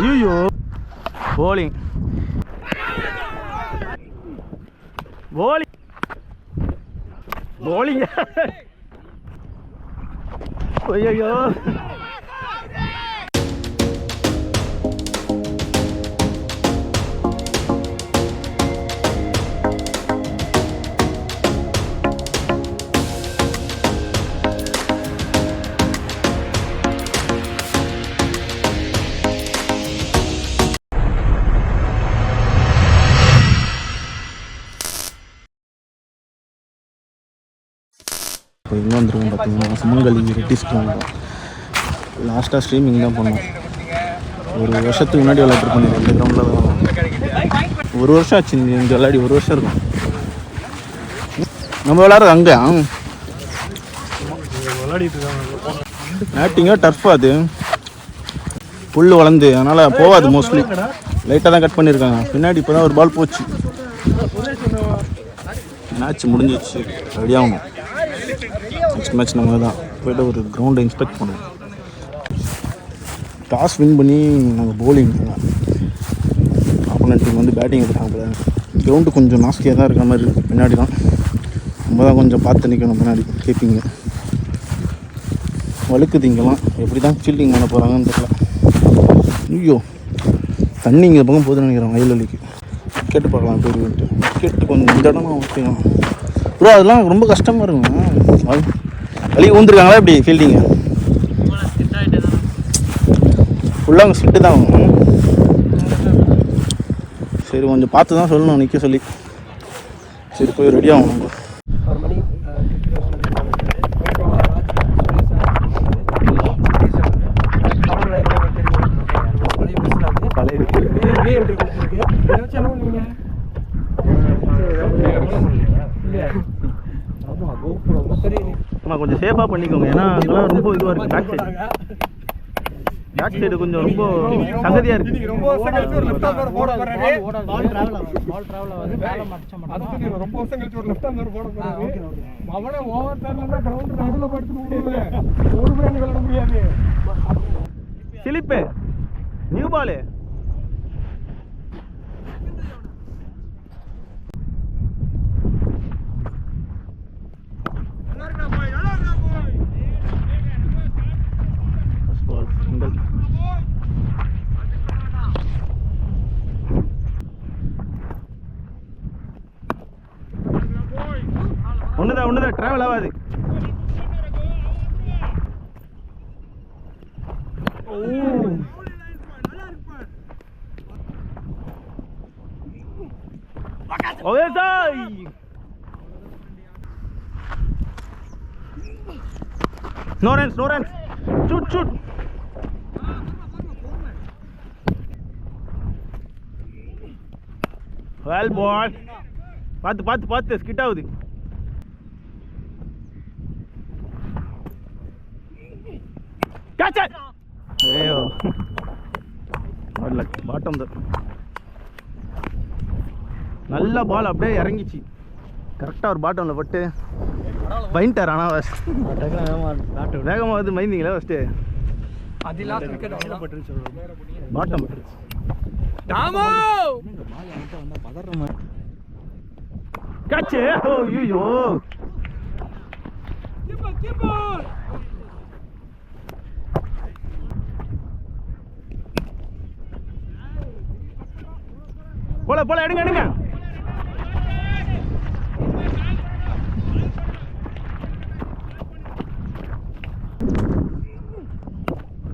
ஐயோ bowling ஐயோ இப்போ எங்கே வந்துருக்கோம் பார்த்தீங்கன்னா சுமங்கலி ரெட்டிஸ்க்கு வந்தோம். லாஸ்ட்டாக ஸ்ட்ரீமிங் தான் பண்ணோம். ஒரு வருஷத்துக்கு முன்னாடி விளையாட்டு பண்ணிடுறோம். இந்த கிரவுண்டில் தான் 1 வருஷம் ஆச்சு. இங்கே விளையாடி 1 வருஷம் இருக்கும். நம்ம விளையாடுறது அங்கே விளையாடிட்டு இருக்காங்க. மேட்டிங்கோ டர்ஃபா அது புல் வளர்ந்து அதனால் போகாது. மோஸ்ட்லி லைட்டாக தான் கட் பண்ணியிருக்காங்க. பின்னாடி இப்போ தான் ஒரு பால் போச்சு. மேட்ச் முடிஞ்சிச்சு. ரெடியாகணும். நெக்ஸ்ட் மேட்ச் நம்ம தான் போய்ட்டு ஒரு கிரவுண்டை இன்ஸ்பெக்ட் பண்ணுவோம். டாஸ் வின் பண்ணி நாங்கள் போலிங் ஆப்போனன்ட் டீம் வந்து பேட்டிங் எடுத்தாங்க. கிரவுண்டு கொஞ்சம் நாஸ்தியாக தான் இருக்கிற மாதிரி இருக்குது. பின்னாடி தான் நம்ம தான் கொஞ்சம் பார்த்து நிற்கணும். பின்னாடி கீப்பிங்கு வழுக்குது. இங்கெல்லாம் எப்படி தான் ஃபீல்டிங் பண்ண போகிறாங்கன்னு தெரியல. ஐயோ தண்ணி இங்கே பக்கம் போதுன்னு நினைக்கிறேன். வயல் வலிக்கு விக்கெட்டு பார்க்கலாம். பேர் விக்கெட்டு கொஞ்சம் இந்த இடமா ஓகேலாம் ப்ரோ. அதெல்லாம் ரொம்ப கஷ்டமாக இருக்குங்க. வலி ஊந்துருக்காங்களா இப்படி ஃபீல்டிங்கு ஃபுல்லாக அவங்க ஸ்விட்டு தான் ஆகும். சரி கொஞ்சம் பார்த்து தான் சொல்லணும் நிற்க சொல்லி. சரி போய் ரெடி ஆகும். நம்ம கொஞ்சம் சேஃபாக பண்ணிக்கோங்க. ஏன்னா அங்கெல்லாம் ரொம்ப இதுவாக இருக்குது. பேக் சைடு கொஞ்சம் ரொம்ப சகதியாக இருக்குது. சிலிப்பு நியூ பாலு ஒண்ணுதான் டிராவல் ஆகாது. No runs. Shoot. Well boy. பார்த்து ஸ்கிட் ஆகுது. Catch it! ஐயோ பாட்டம் தான். நல்ல பால் அப்படியே இறங்கிச்சு. கரெக்டாக ஒரு பாட்டமில் பட்டு பைன்ட்டார். ஆனால் வேகமாக வந்து மைந்தீங்களா ஃபஸ்ட்டு பாட்டம் கேட்சு. ஐயோ போல எடுங்க.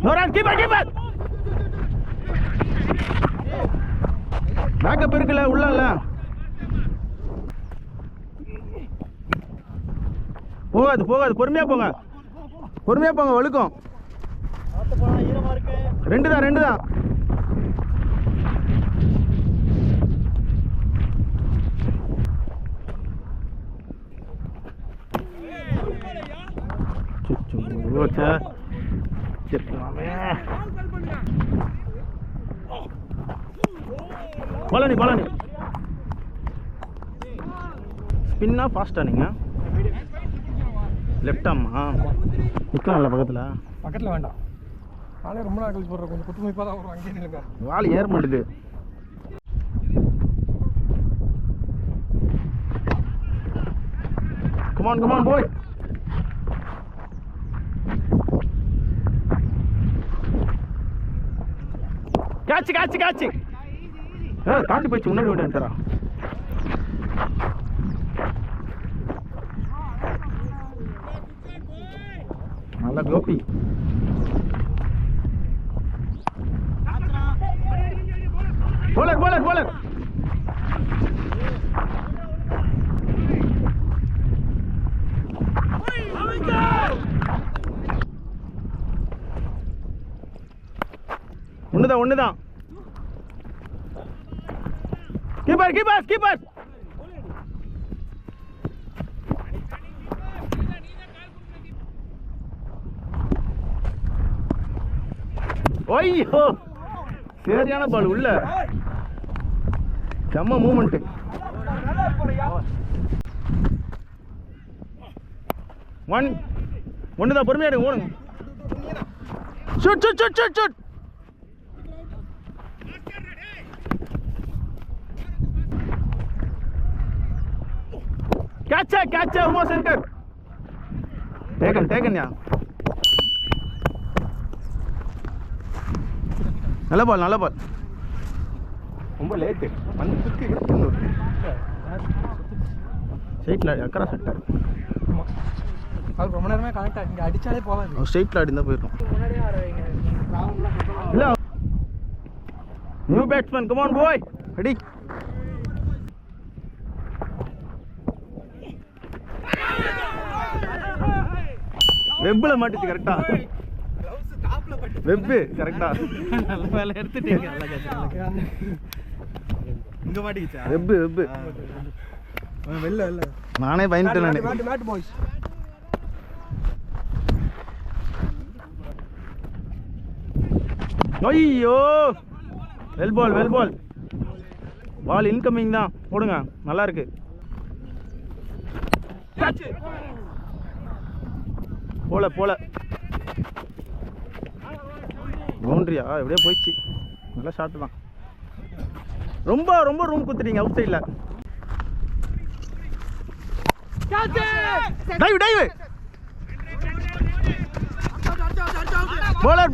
நோரான் கீப்பர் பேக்கப் இருக்குல்ல உள்ளல. போகாது பொறுமையா போங்க வழுக்கும். ரெண்டு தான் பழனி ஸ்பின்னா ஃபாஸ்டா நீங்க லெஃப்ட் ஆமா நிற்கலாம்ல பக்கத்தில் வேண்டாம். நானே ரொம்ப நாள் கழிச்சு போடுறேன், கொஞ்சம் குத்துமைப்பாக தான் வரும். அங்கேயே நில்லுங்க. வால் ஏற மாட்டுது. கமான் கமான் போய். காட்சி காட்சி காட்சி. காட்டி போயிடுச்சு, முன்னாடி விடுறா. நல்லா கோபி. Bowler bowler bowler. ஒண்ணுதான் ஒண்ணுதான். Keeper keeper keeper. ஐயோ சரியான பால் உள்ள. செம்ம மூமெண்ட். ஒண்ணுதான், பொறுமையா எடுங்க, ஓடுங்க. Shoot shoot shoot shoot shoot. Catch है उमा शंकर. टेकन या நல்ல பால். ரொம்ப லேட்டு வந்துக்கு ஸ்ட்ரைட்ல அக்கறா செட்டார். அது ரொம்ப நேரமே கனெக்ட் ஆகி அடிச்சாலே போகாது. ஸ்ட்ரைட்ல அடிந்தா போயிடும். இல்ல new batsman, come on boy, ready. வெப்ல மாட்டிச்சு கரெக்டா. வெப் கரெக்டா. நல்ல வேலை எடுத்துட்டீங்க. நல்லா கேட்குறீங்க. இங்க மாட்டிச்சா வெப் வெல்ல வெல்ல. நானே பயந்துட்டேன். Mad boys. ஐயோ வெல் பால். பால் இன்கமிங் தான், போடுங்க. நல்லா இருக்கு. போல பவுண்டரியா எப்படியே போயிடுச்சு. நல்லா ஷாட் தான். ரொம்ப ரூம் குத்துட்டீங்க அவுட் சைடில். டைவ்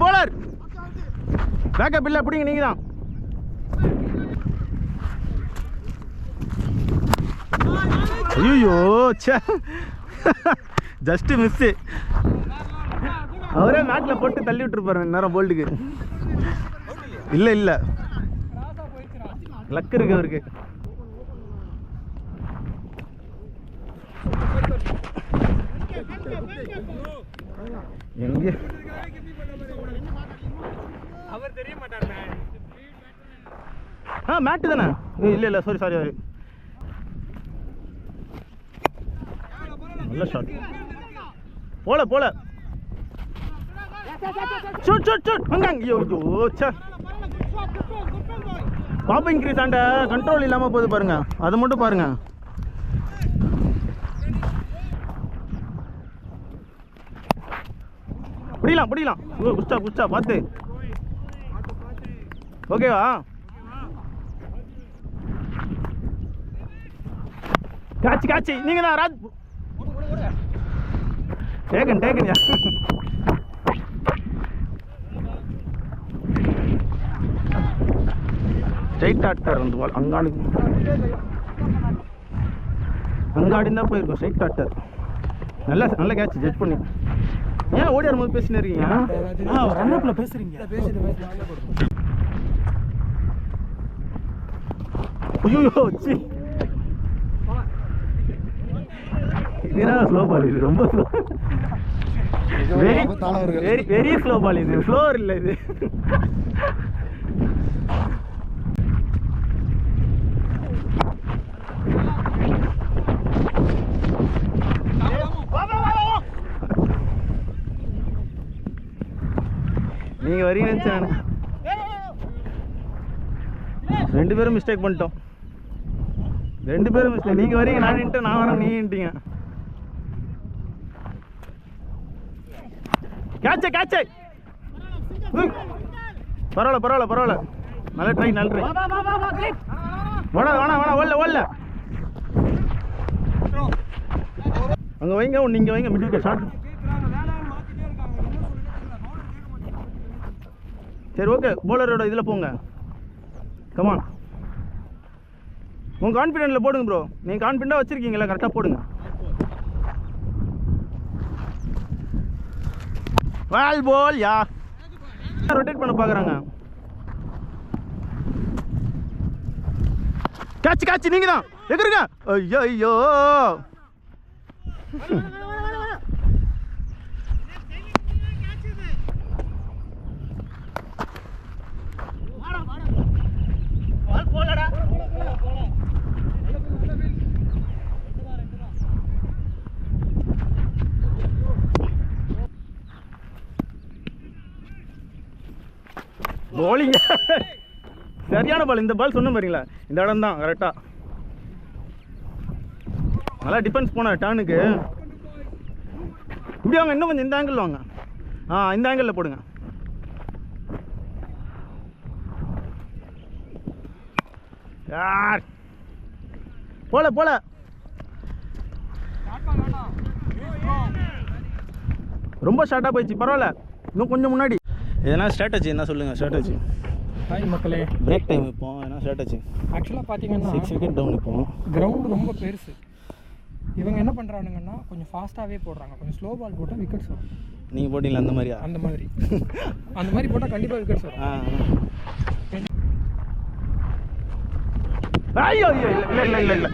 போலர் பேக்கப் இல்லை, பிடிங்க நீங்க தான். ஐயோ ஜஸ்ட் மிஸ். அவரே மேட்டில் போட்டு தள்ளி விட்டுருப்பாரு நேரம் போல்டுக்கு. இல்லை லக் இருக்கு அவருக்கு. எங்க அவர் தெரிய மாட்டார். மேட்டு தானே. இல்லை சாரி. நல்ல ஷாட். போல ஷூட் ஐயோ பாப்பா இன்க்ரீஸ் ஆண்ட கண்ட்ரோல் இல்லாமல் போகுது பாருங்க, அது மட்டும் பாருங்க. பிடிக்கலாம். குஸ்டா பார்த்து. ஓகேவா? காட்சி நீங்க தான் ராஜ். டேக்கன் ஸ்ட்ரைட் ஆட்டார் வந்து பால். அங்காடி தான் போயிருக்கோம். ஸ்ட்ரைட் ஆட்டார். நல்ல கேட்ச் ஜட்ஜ் பண்ணி. ஏன் ஓடி வரும்போது பேசினே இருக்கீங்க? ரன்னப்ல பேசுறீங்க. ஐயோ ஸ்லோ பால் இது, ரொம்ப ஸ்லோ. வெரி ஸ்லோ பால் இது. ஃப்ளோர் இல்லை இது. நீங்க வரீங்கன்னு நினைச்சேன். ரெண்டு பேரும் மிஸ்டேக் பண்ணிட்டோம். நீங்க வரீங்க, நான் வரேன், நீங்க கேட்ச் பரவாயில்ல பரவாயில்ல பரவாயில்ல, நல்ல ட்ரை நல்ல ட்ரை. வேணா வேணா வேணா, ஓடல ஓடல. அங்கே வைங்க, ஒன்று இங்கே வைங்க, மிடில் ஷார்ட். சரி ஓகே, போலரோட இதில் போங்க. கமான், உங்கள் கான்ஃபிடென்ட்டில் போடுங்க ப்ரோ. நீங்கள் கான்ஃபிடென்ட்டாக வச்சுருக்கீங்களா, கரெக்டாக போடுங்க. வால் போல் யா, ரொட்டேட் பண்ண பார்க்குறாங்க. கேட்ச் கேட்ச், நீங்கள் தான் எதிருங்க. ஐயோ ஐயோ, போலிங்க சரியான பால். இந்த பால் சொன்ன பாருங்களா, இந்த இடம் தான் கரெக்டாக. நல்லா டிஃபென்ஸ் போன டர்னுக்கு. இப்படி வாங்க, இன்னும் கொஞ்சம் இந்த ஆங்கிள் வாங்க. இந்த ஆங்கிளில் போடுங்க. யார் போல போல, ரொம்ப ஷார்ட்டாக போயிடுச்சு. பரவாயில்ல, இன்னும் கொஞ்சம் முன்னாடி. எதனா ஸ்ட்ராட்டஜி என்ன சொல்லுங்கள்? ஸ்ட்ராட்டஜி. ஹாய் மக்களே, பிரேக் டைம் இப்போ என்ன ஸ்ட்ராட்டஜி? ஆக்சுவலாக பார்த்தீங்கன்னா 6 விக்கெட் டவுன். இப்போ கிரவுண்டு ரொம்ப பெருசு. இவங்க என்ன பண்ணுறானுங்கன்னா கொஞ்சம் ஃபாஸ்ட்டாகவே போடுறாங்க. கொஞ்சம் ஸ்லோ பால் போட்டால் விக்கெட்ஸ் வரும். நீங்கள் போட்டிங்களா அந்த மாதிரியா? அந்த மாதிரி அந்த மாதிரி போட்டால் கண்டிப்பாக விக்கெட்ஸ் வரும். ஐயோ ஐயோ, இல்லை இல்லை இல்லை இல்லை,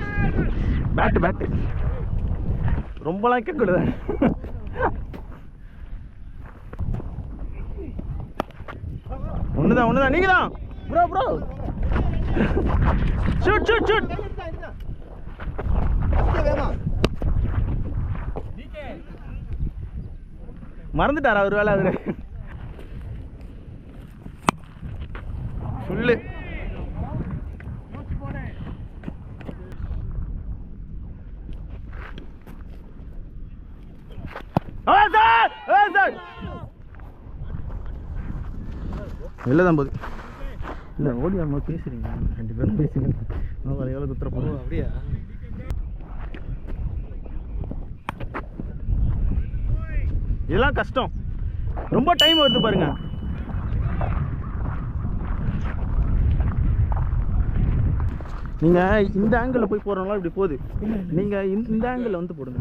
பேட்டு பேட்டு ரொம்பலாம் கேட்கக்கூடாது. ஒண்ணுதான் ஒண்ணுதான், நீங்க தான் bro bro. Shoot shoot shoot. மறந்துட்டாரா ஒரு வேலை அவரு? சொல்லு. வெளில தான் போகுது. இல்லை ஓடி அவங்க பேசுறீங்க, 2 பேரும் பேசுங்க. எவ்வளோ குத்துற போகிறோம்? அப்படியா? இதெல்லாம் கஷ்டம், ரொம்ப டைம் வருது பாருங்க. நீங்கள் இந்த ஆங்கிளில் போய் போகிறவங்களாம் இப்படி போகுது. நீங்கள் இந்த ஆங்கிளில் வந்து போடுங்க.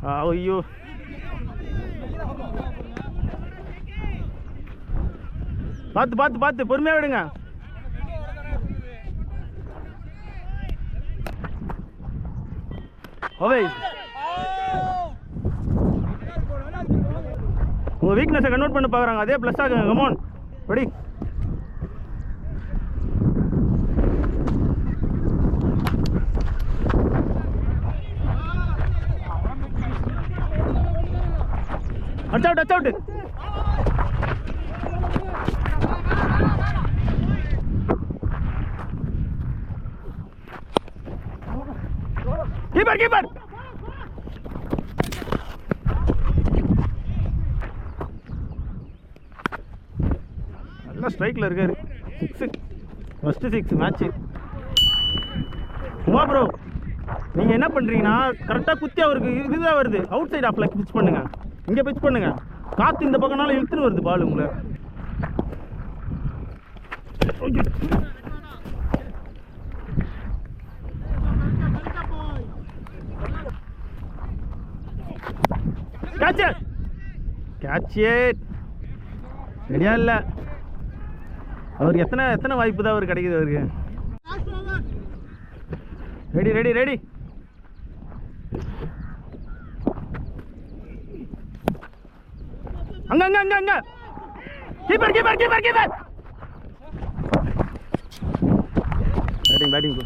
ஐயோ, பார்த்து பார்த்து பார்த்து பொறுமையாக விடுங்க. ஓவே, உங்கள் வீக்னஸை கன்வெர்ட் பண்ண பார்க்குறாங்க, அதே ப்ளஸ் ஆகுங்க. கமான் படி. Out out out. Keeper keeper. நல்லா ஸ்ட்ரைக்கில் இருக்காரு. 6, ஃபஸ்ட்டு 6 மேட்ச்சு. உமா ப்ரோ, நீங்கள் என்ன பண்ணுறீங்கன்னா கரெக்டாக குத்தி அவருக்கு இதுதான் வருது. அவுட் சைட் ஆஃப்ல பிச் பண்ணுங்க, இங்கே பிச் பண்ணுங்க. காற்று இந்த பக்கம்னால இழுத்துன்னு வருது பால் உங்களை. கேட்ச் ரெடியா இல்லை அவருக்கு? எத்தனை வாய்ப்பு தான் அவருக்கு கிடைக்குது அவருக்கு? Ready ready ready. அங்க அங்க அங்க அங்க. Keeper keeper keeper keeper. Batting batting bro.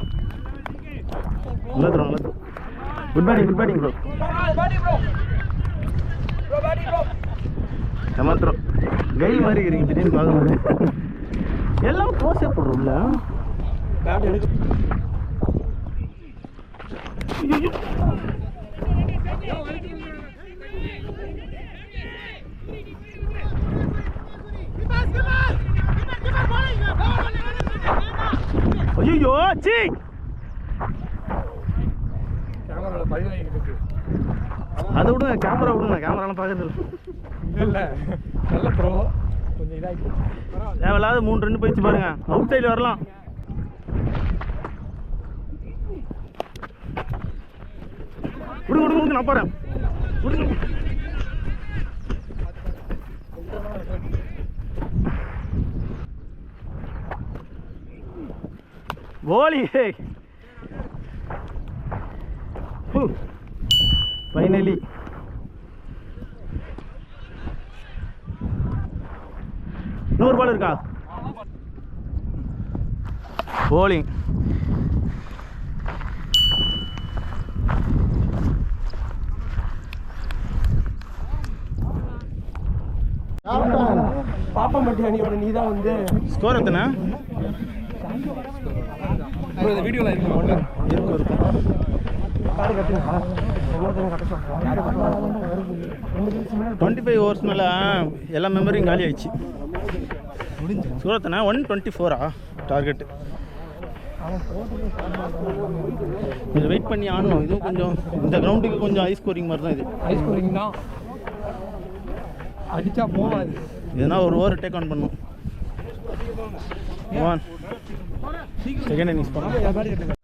நல்லா த்ரோ நல்லா throw. Good batting bro. Bro வெயில் மாதிரி இருக்கிறீங்க திடீர்னு பார்க்கும்போது. எல்லாம் க்ளோஸே போடுறோம்ல. ஐயோ சி கேமராவில் பதிவு வாங்கிட்டு அதை விடுங்க, கேமரா விடுங்க, கேமராலாம் பார்க்கறது இல்லை நல்ல ப்ரோ கொஞ்சம் இதாகிட்டு தேவையில்லாத 3 ரன் போயிடுச்சு பாருங்க. அவுட் சைடில் வரலாம். விடுங்க விடுங்க விடுங்க, நான் போகிறேன். விடுங்க போலி. ஃபைனலி நூறு பால் இருக்கா? போலிங். பாப்பம்பட்டி அணியோட நீ தான் வந்து ஸ்கோர் எத்தனை? இந்த வீடியோவில் இருக்கும் 25 ஓவர்ஸ் மேலே எல்லா மெம்பரையும் காலி ஆயிடுச்சு. ஸ்கோர் எத்தனை? 124 டார்கெட்டு. கொஞ்சம் வெயிட் பண்ணி ஆடணும். இதுவும் கொஞ்சம் இந்த கிரவுண்டுக்கு கொஞ்சம் ஹை ஸ்கோரிங் மாதிரி தான் இது. ஹை ஸ்கோரிங் தான், அடித்தா போகாது. எதனா ஒரு ஓவர் டேக் ஆன் பண்ணும். செகண்ட் இன்னிங்ஸ் பண்ணலாம்.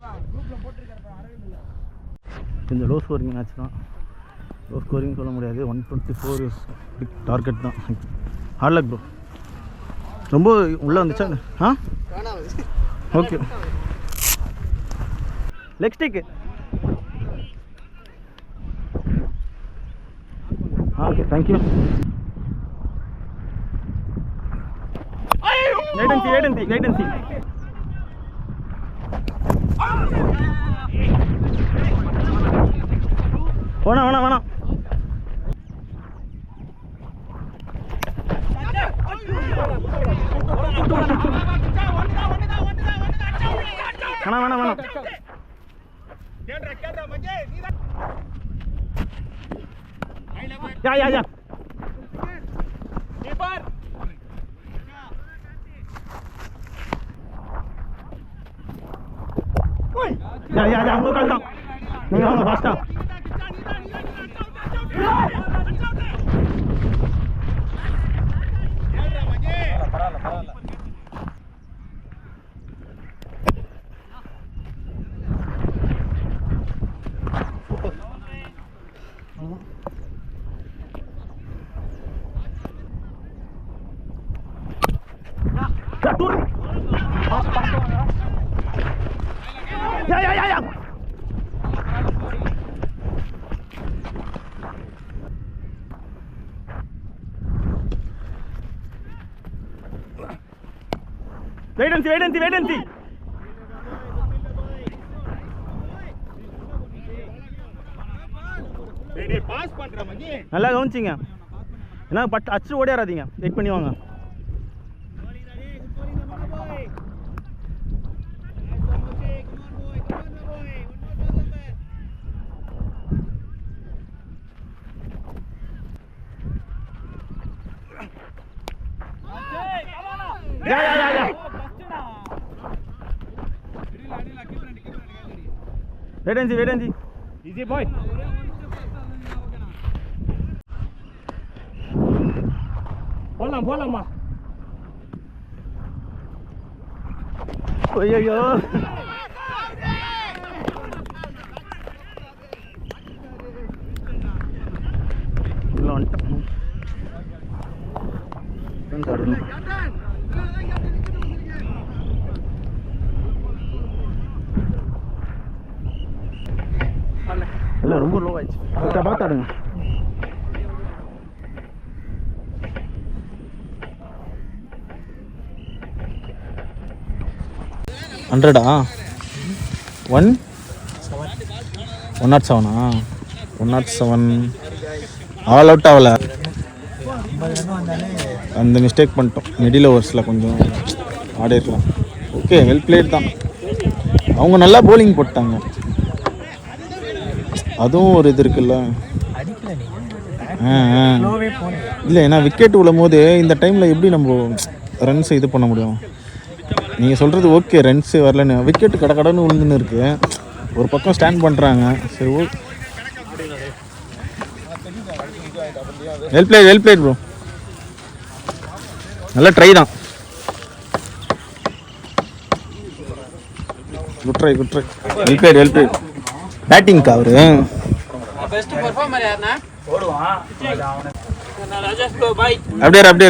கொஞ்சம் லோ ஸ்கோரிங் மேட்ச் தான். லோ ஸ்கோரிங் சொல்ல முடியாது. 124 பிக் டார்கெட் தான். Hard luck bro. ரொம்ப உள்ளே வந்துச்சா? Okay. Leg stick. Okay, thank you. Wait and see. வேணாம். யா. உங்க கால் தான். நீங்க வாங்க ஃபாஸ்டா. யா. Wait and see. நல்லா கவனிச்சிங்க. ஏன்னா பட் அச்சு ஓடியாராதீங்க. வெயிட் பண்ணி வாங்க. யா. Wait and see. Easy boy. போலாமா. ஐயோ. உள்ள வந்துட்டோம். இல்லை ரொம்ப லோ ஆயிடுச்சு. பார்த்தாடுங்க. 100 107 107 ஆல் அவுட் ஆகல. அந்த மிஸ்டேக் பண்ணிட்டோம். மிடில் ஓவர்ஸில் கொஞ்சம் ஆடிருக்கலாம். ஓகே, வெல் பிளேட் தான். அவங்க நல்லா போலிங் போட்டாங்க. அதுவும் ஒரு இது இருக்குல்ல. அடிக்கல நீங்கள் ஸ்லோவே போனீங்க. இல்லை ஏன்னா விக்கெட் விழும் போது இந்த டைமில் எப்படி நம்ம ரன்ஸ் இது பண்ண முடியும்? நீங்கள் சொல்கிறது ஓகே, ரன்ஸு வரலன்னு, விக்கெட்டு கடன்னு விழுந்துன்னு இருக்குது, ஒரு பக்கம் ஸ்டாண்ட் பண்ணுறாங்க. சரி ஓகே, வெல் பிளேட் ப்ரோ, நல்ல ட்ரை தான். Good try well played. பேட்டிங்க்கா அவரு பெஸ்ட் பெர்ஃபார்மர் யாருன்னா ஓடுவான் ராஜேஷ் ப்ரோ பாய் அப்படியே